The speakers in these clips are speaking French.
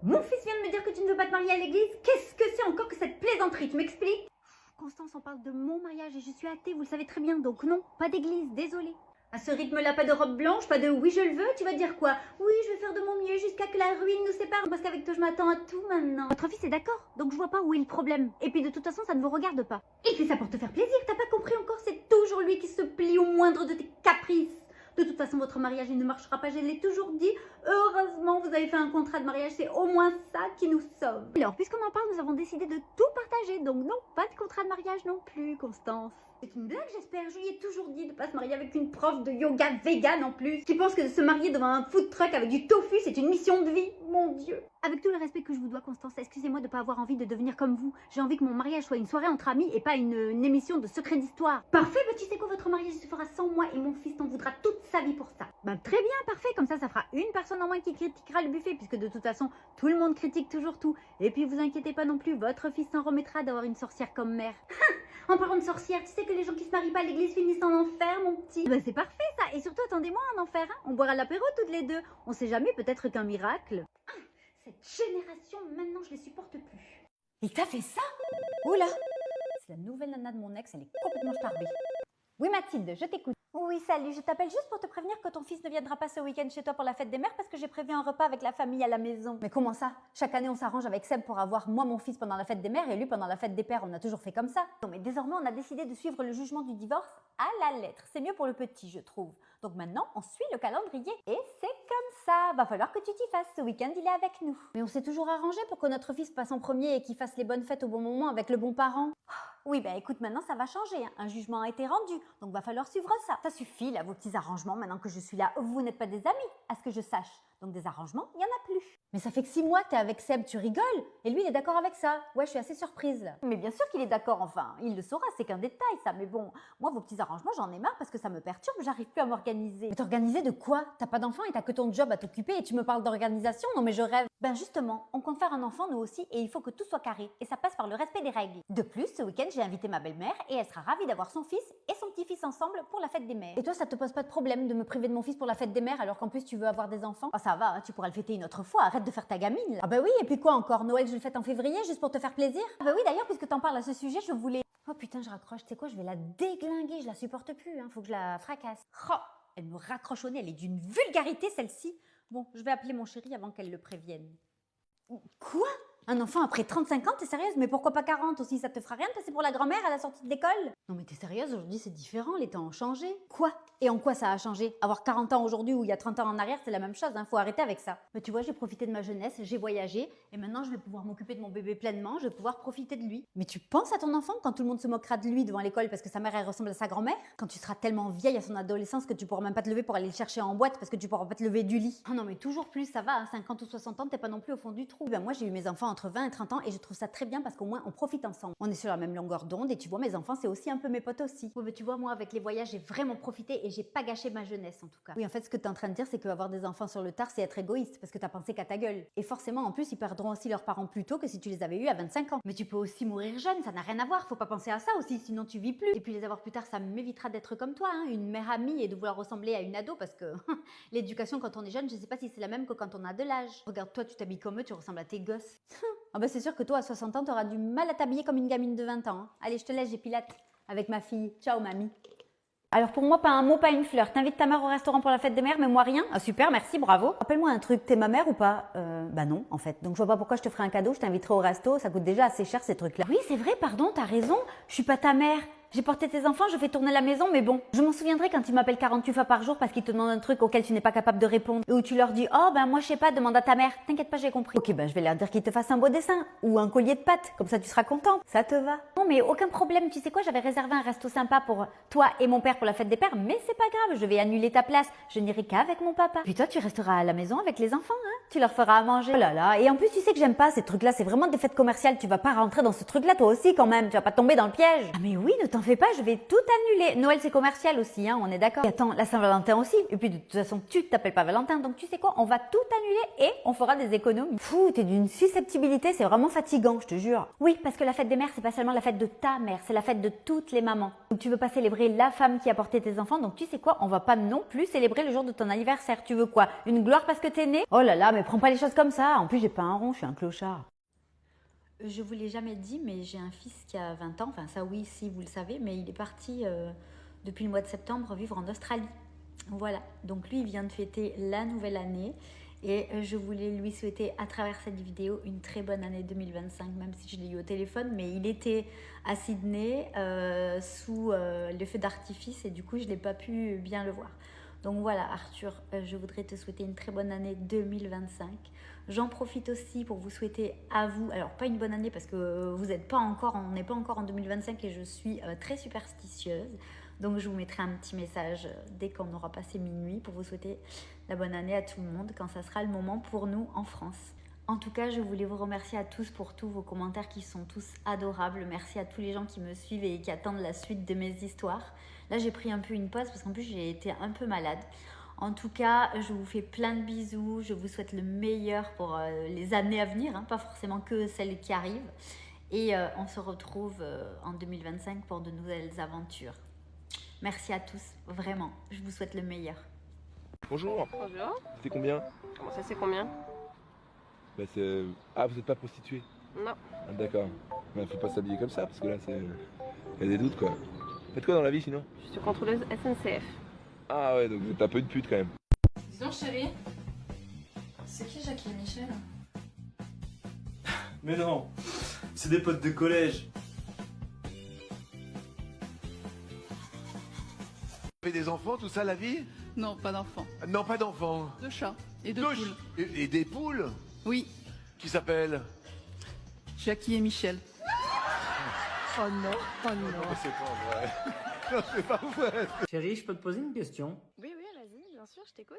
Mon fils vient de me dire que tu ne veux pas te marier à l'église. Qu'est-ce que c'est encore que cette plaisanterie? Tu m'expliques? Constance, on parle de mon mariage et je suis athée, vous le savez très bien, donc non, pas d'église, désolée. À ce rythme-là, pas de robe blanche, pas de oui je le veux, tu vas dire quoi? Oui, je vais faire de mon mieux jusqu'à que la ruine nous sépare, parce qu'avec toi je m'attends à tout maintenant. Votre fils est d'accord, donc je vois pas où est le problème. Et puis de toute façon, ça ne vous regarde pas. Il fait ça pour te faire plaisir, t'as pas compris encore, c'est toujours lui qui se plie au moindre de tes caprices. De toute façon, votre mariage, il ne marchera pas, je l'ai toujours dit. Heureusement, vous avez fait un contrat de mariage, c'est au moins ça qui nous sauve. Alors, puisqu'on en parle, nous avons décidé de tout partager, donc non, pas de contrat de mariage non plus, Constance. C'est une blague, j'espère. Je lui ai toujours dit de pas se marier avec une prof de yoga vegan en plus, qui pense que de se marier devant un food truck avec du tofu, c'est une mission de vie. Mon Dieu. Avec tout le respect que je vous dois, Constance, excusez-moi de ne pas avoir envie de devenir comme vous. J'ai envie que mon mariage soit une soirée entre amis et pas une émission de secret d'histoire. Parfait, bah tu sais quoi, votre mariage se fera sans moi et mon fils t'en voudra toute sa vie pour ça. Bah très bien, parfait, comme ça fera une personne en moins qui critiquera le buffet, puisque de toute façon, tout le monde critique toujours tout. Et puis vous inquiétez pas non plus, votre fils s'en remettra d'avoir une sorcière comme mère. En parlant de sorcière, tu sais que les gens qui se marient pas à l'église finissent en enfer, mon petit. Bah c'est parfait ça, et surtout attendez-moi en enfer, hein. On boira l'apéro toutes les deux. On sait jamais, peut-être qu'un miracle. Cette génération, maintenant je les supporte plus. Il t'a fait ça? Oula! C'est la nouvelle nana de mon ex, elle est complètement starbée. Oui Mathilde, je t'écoute. Oui, salut, je t'appelle juste pour te prévenir que ton fils ne viendra pas ce week-end chez toi pour la fête des mères parce que j'ai prévu un repas avec la famille à la maison. Mais comment ça? Chaque année on s'arrange avec Seb pour avoir moi mon fils pendant la fête des mères et lui pendant la fête des pères, on a toujours fait comme ça. Non mais désormais on a décidé de suivre le jugement du divorce à la lettre. C'est mieux pour le petit, je trouve. Donc maintenant on suit le calendrier et c'est comme ça. Va falloir que tu t'y fasses, ce week-end il est avec nous. Mais on s'est toujours arrangé pour que notre fils passe en premier et qu'il fasse les bonnes fêtes au bon moment avec le bon parent. Oui, ben écoute, maintenant ça va changer, hein. Un jugement a été rendu, donc va falloir suivre ça. Ça suffit là, vos petits arrangements, maintenant que je suis là. Vous n'êtes pas des amis, à ce que je sache. Donc des arrangements, il n'y en a plus. Mais ça fait que 6 mois que t'es avec Seb, tu rigoles. Et lui, il est d'accord avec ça. Ouais, je suis assez surprise là. Mais bien sûr qu'il est d'accord, enfin, il le saura, c'est qu'un détail ça. Mais bon, moi, vos petits arrangements, j'en ai marre parce que ça me perturbe, j'arrive plus à m'organiser. Mais t'organiser de quoi? T'as pas d'enfant et t'as que ton job à t'occuper et tu me parles d'organisation? Non mais je rêve. Ben justement, on compte faire un enfant nous aussi et il faut que tout soit carré. Et ça passe par le respect des règles. De plus, ce week-end, j'ai invité ma belle-mère et elle sera ravie d'avoir son fils et son petit-fils ensemble pour la fête des mères. Et toi, ça te pose pas de problème de me priver de mon fils pour la fête des mères alors qu'en plus tu veux avoir des enfants? Ah ça va, hein, tu pourras le fêter une autre fois, arrête de faire ta gamine là. Ah bah oui, et puis quoi encore? Noël, je le fête en février juste pour te faire plaisir? Ah bah oui, d'ailleurs, puisque t'en parles à ce sujet, je voulais... Oh putain, je raccroche, tu sais quoi, je vais la déglinguer, je la supporte plus, hein, faut que je la fracasse. Oh, elle me raccroche au nez, elle est d'une vulgarité celle-ci. Bon, je vais appeler mon chéri avant qu'elle le prévienne. Quoi? Un enfant après 35 ans, t'es sérieuse? Mais pourquoi pas 40 aussi? Ça te fera rien de passer pour la grand-mère à la sortie de l'école? Non mais t'es sérieuse? Aujourd'hui c'est différent, les temps ont changé. Quoi? Et en quoi ça a changé? Avoir 40 ans aujourd'hui ou il y a 30 ans en arrière, c'est la même chose, hein. Faut arrêter avec ça. Mais tu vois, j'ai profité de ma jeunesse, j'ai voyagé, et maintenant je vais pouvoir m'occuper de mon bébé pleinement, je vais pouvoir profiter de lui. Mais tu penses à ton enfant quand tout le monde se moquera de lui devant l'école parce que sa mère elle ressemble à sa grand-mère? Quand tu seras tellement vieille à son adolescence que tu pourras même pas te lever pour aller le chercher en boîte parce que tu pourras pas te lever du lit. Oh non mais toujours plus, ça va, hein, 50 ou 60 ans, t'es pas non plus au fond du trou. Ben moi j'ai eu mes enfants entre 20 et 30 ans et je trouve ça très bien parce qu'au moins on profite ensemble. On est sur la même longueur d'onde et tu vois, mes enfants c'est aussi un peu mes potes aussi. Oui, mais tu vois, moi avec les voyages j'ai vraiment profité et j'ai pas gâché ma jeunesse en tout cas. Oui, en fait ce que tu es en train de dire c'est qu'avoir des enfants sur le tard c'est être égoïste parce que t'as pensé qu'à ta gueule. Et forcément en plus ils perdront aussi leurs parents plus tôt que si tu les avais eus à 25 ans. Mais tu peux aussi mourir jeune, ça n'a rien à voir, faut pas penser à ça aussi sinon tu vis plus. Et puis les avoir plus tard ça m'évitera d'être comme toi, hein, une mère amie et de vouloir ressembler à une ado parce que l'éducation quand on est jeune je sais pas si c'est la même que quand on a de l'âge. Regarde toi tu t'habilles comme eux, tu ressembles à tes gosses. Ah bah c'est sûr que toi à 60 ans t'auras du mal à t'habiller comme une gamine de 20 ans. Hein. Allez je te laisse, j'ai pilate avec ma fille. Ciao mamie. Alors pour moi, pas un mot, pas une fleur. T'invites ta mère au restaurant pour la fête des mères, mais moi rien. Ah super, merci, bravo. Rappelle-moi un truc, t'es ma mère ou pas? Bah non, en fait. Donc je vois pas pourquoi je te ferai un cadeau, je t'inviterai au resto, ça coûte déjà assez cher ces trucs-là. Oui, c'est vrai, pardon, t'as raison, je suis pas ta mère. J'ai porté tes enfants, je fais tourner la maison, mais bon. Je m'en souviendrai quand ils m'appellent 48 fois par jour parce qu'ils te demandent un truc auquel tu n'es pas capable de répondre. Et où tu leur dis, oh ben moi je sais pas, demande à ta mère. T'inquiète pas, j'ai compris. Ok, ben je vais leur dire qu'ils te fassent un beau dessin ou un collier de pâtes, comme ça tu seras contente. Ça te va? Non mais aucun problème, tu sais quoi, j'avais réservé un resto sympa pour toi et mon père pour la fête des pères, mais c'est pas grave, je vais annuler ta place. Je n'irai qu'avec mon papa. Puis toi tu resteras à la maison avec les enfants, hein. Tu leur feras à manger. Oh là là, et en plus tu sais que j'aime pas ces trucs-là, c'est vraiment des fêtes commerciales, tu vas pas rentrer dans ce truc-là toi aussi quand même, tu vas pas tomber dans le piège. Ah mais oui, ne t'en t'en fais pas, je vais tout annuler. Noël, c'est commercial aussi, hein, on est d'accord. Et attends, la Saint-Valentin aussi. Et puis de toute façon, tu t'appelles pas Valentin, donc tu sais quoi, on va tout annuler et on fera des économies. Fou, t'es d'une susceptibilité, c'est vraiment fatigant, je te jure. Oui, parce que la fête des mères, c'est pas seulement la fête de ta mère, c'est la fête de toutes les mamans. Donc tu veux pas célébrer la femme qui a porté tes enfants, donc tu sais quoi, on va pas non plus célébrer le jour de ton anniversaire. Tu veux quoi? Une gloire parce que t'es né? Oh là là, mais prends pas les choses comme ça. En plus, j'ai pas un rond, je suis un clochard. Je vous l'ai jamais dit, mais j'ai un fils qui a 20 ans. Enfin, ça oui, si vous le savez, mais il est parti depuis le mois de septembre vivre en Australie. Voilà, donc lui, il vient de fêter la nouvelle année. Et je voulais lui souhaiter à travers cette vidéo une très bonne année 2025, même si je l'ai eu au téléphone. Mais il était à Sydney sous le feu d'artifice et du coup, je n'ai pas pu bien le voir. Donc voilà Arthur, je voudrais te souhaiter une très bonne année 2025. J'en profite aussi pour vous souhaiter à vous, alors pas une bonne année parce que vous n'êtes pas encore, on n'est pas encore en 2025 et je suis très superstitieuse. Donc je vous mettrai un petit message dès qu'on aura passé minuit pour vous souhaiter la bonne année à tout le monde quand ça sera le moment pour nous en France. En tout cas, je voulais vous remercier à tous pour tous vos commentaires qui sont tous adorables. Merci à tous les gens qui me suivent et qui attendent la suite de mes histoires. Là, j'ai pris un peu une pause parce qu'en plus, j'ai été un peu malade. En tout cas, je vous fais plein de bisous. Je vous souhaite le meilleur pour les années à venir, hein, pas forcément que celles qui arrivent. Et on se retrouve en 2025 pour de nouvelles aventures. Merci à tous, vraiment. Je vous souhaite le meilleur. Bonjour. Bonjour. C'est combien? Comment ça, c'est combien? Bah c'est... Ah, vous n'êtes pas prostituée? Non. Ah, d'accord. Bah, faut pas s'habiller comme ça parce que là, c'est... Il y a des doutes quoi. Faites quoi dans la vie sinon? Je suis contrôleuse SNCF. Ah ouais, donc vous êtes un peu une pute quand même. Dis donc chérie, c'est qui Jackie et Michel? Mais non, c'est des potes de collège. Fait des enfants, tout ça, la vie? Non, pas d'enfants. Non, pas d'enfants. Deux chats et deux Deux poules. Et des poules? Oui, Qui s'appellent? Jackie et Michel. Oh non. C'est pas vrai. Non, c'est pas vrai. Chérie, je peux te poser une question? Oui, oui, vas-y, bien sûr, je t'écoute.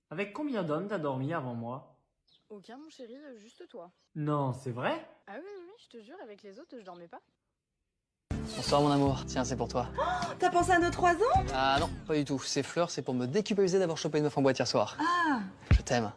Avec combien d'hommes t'as dormi avant moi? Aucun, mon chéri, juste toi. Non, c'est vrai? Ah oui, oui, oui, je te jure, avec les autres, je dormais pas. Bonsoir mon amour, tiens c'est pour toi. T'as pensé à nos 3 ans? Ah non, pas du tout, ces fleurs c'est pour me déculpabiliser d'avoir chopé une meuf en boîte hier soir. Ah! Je t'aime.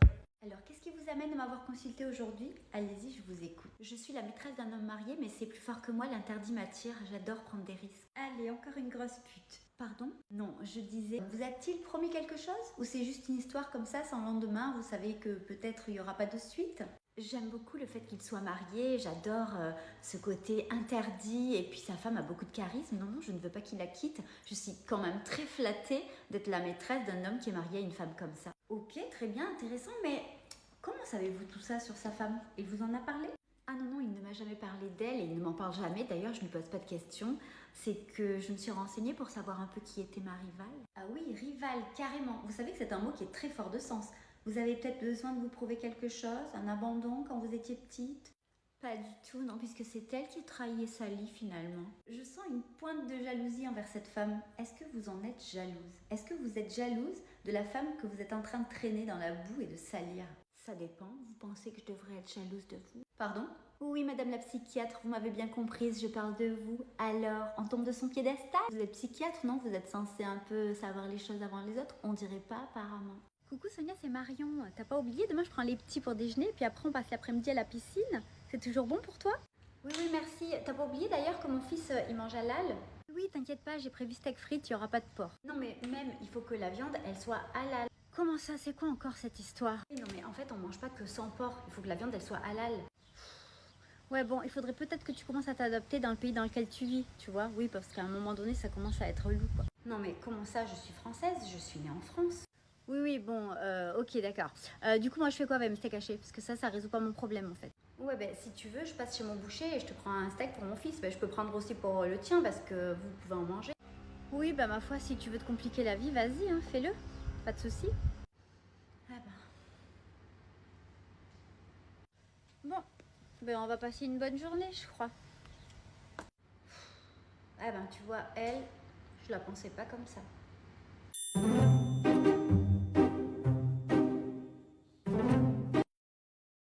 Alors, qu'est-ce qui vous amène à m'avoir consulté aujourd'hui? Allez-y, je vous écoute. Je suis la maîtresse d'un homme marié, mais c'est plus fort que moi, l'interdit m'attire, j'adore prendre des risques. Allez, encore une grosse pute. Pardon? Non, je disais, vous a-t-il promis quelque chose? Ou c'est juste une histoire comme ça, sans lendemain, vous savez que peut-être il n'y aura pas de suite? J'aime beaucoup le fait qu'il soit marié, j'adore ce côté interdit et puis sa femme a beaucoup de charisme. Non, non, je ne veux pas qu'il la quitte. Je suis quand même très flattée d'être la maîtresse d'un homme qui est marié à une femme comme ça. Ok, très bien, intéressant, mais comment savez-vous tout ça sur sa femme? Il vous en a parlé? Ah non, non, il ne m'a jamais parlé d'elle et il ne m'en parle jamais. D'ailleurs, je ne lui pose pas de questions. C'est que je me suis renseignée pour savoir un peu qui était ma rivale. Ah oui, rivale, carrément. Vous savez que c'est un mot qui est très fort de sens. Vous avez peut-être besoin de vous prouver quelque chose, un abandon quand vous étiez petite? Pas du tout, non, puisque c'est elle qui trahit et Sally finalement. Je sens une pointe de jalousie envers cette femme. Est-ce que vous en êtes jalouse? Est-ce que vous êtes jalouse de la femme que vous êtes en train de traîner dans la boue et de salir? Ça dépend, vous pensez que je devrais être jalouse de vous? Pardon? Oui, madame la psychiatre, vous m'avez bien comprise, je parle de vous. Alors, on tombe de son piédestal? Vous êtes psychiatre, non? Vous êtes censée un peu savoir les choses avant les autres? On dirait pas apparemment. Coucou Sonia, c'est Marion. T'as pas oublié? Demain, je prends les petits pour déjeuner, puis après, on passe l'après-midi à la piscine. C'est toujours bon pour toi? Oui, oui, merci. T'as pas oublié d'ailleurs que mon fils, il mange halal? Oui, t'inquiète pas, j'ai prévu steak frites, il y aura pas de porc. Non, mais même, il faut que la viande, elle soit halal. Comment ça? C'est quoi encore cette histoire? Non, mais en fait, on mange pas que sans porc. Il faut que la viande, elle soit halal. Ouais, bon, il faudrait peut-être que tu commences à t'adapter dans le pays dans lequel tu vis, tu vois? Oui, parce qu'à un moment donné, ça commence à être loup, quoi. Non, mais comment ça? Je suis française, je suis née en France. Oui, oui, bon, ok, d'accord. Du coup, moi, je fais quoi avec mes steaks hachés? Parce que ça résout pas mon problème, en fait. Ouais, ben, si tu veux, je passe chez mon boucher et je te prends un steak pour mon fils. Ben, je peux prendre aussi pour le tien parce que vous pouvez en manger. Oui, bah, ma foi, si tu veux te compliquer la vie, vas-y, hein, fais-le. Pas de souci. Ah ben. Bon, ben, on va passer une bonne journée, je crois. Ah ben, tu vois, elle, je la pensais pas comme ça.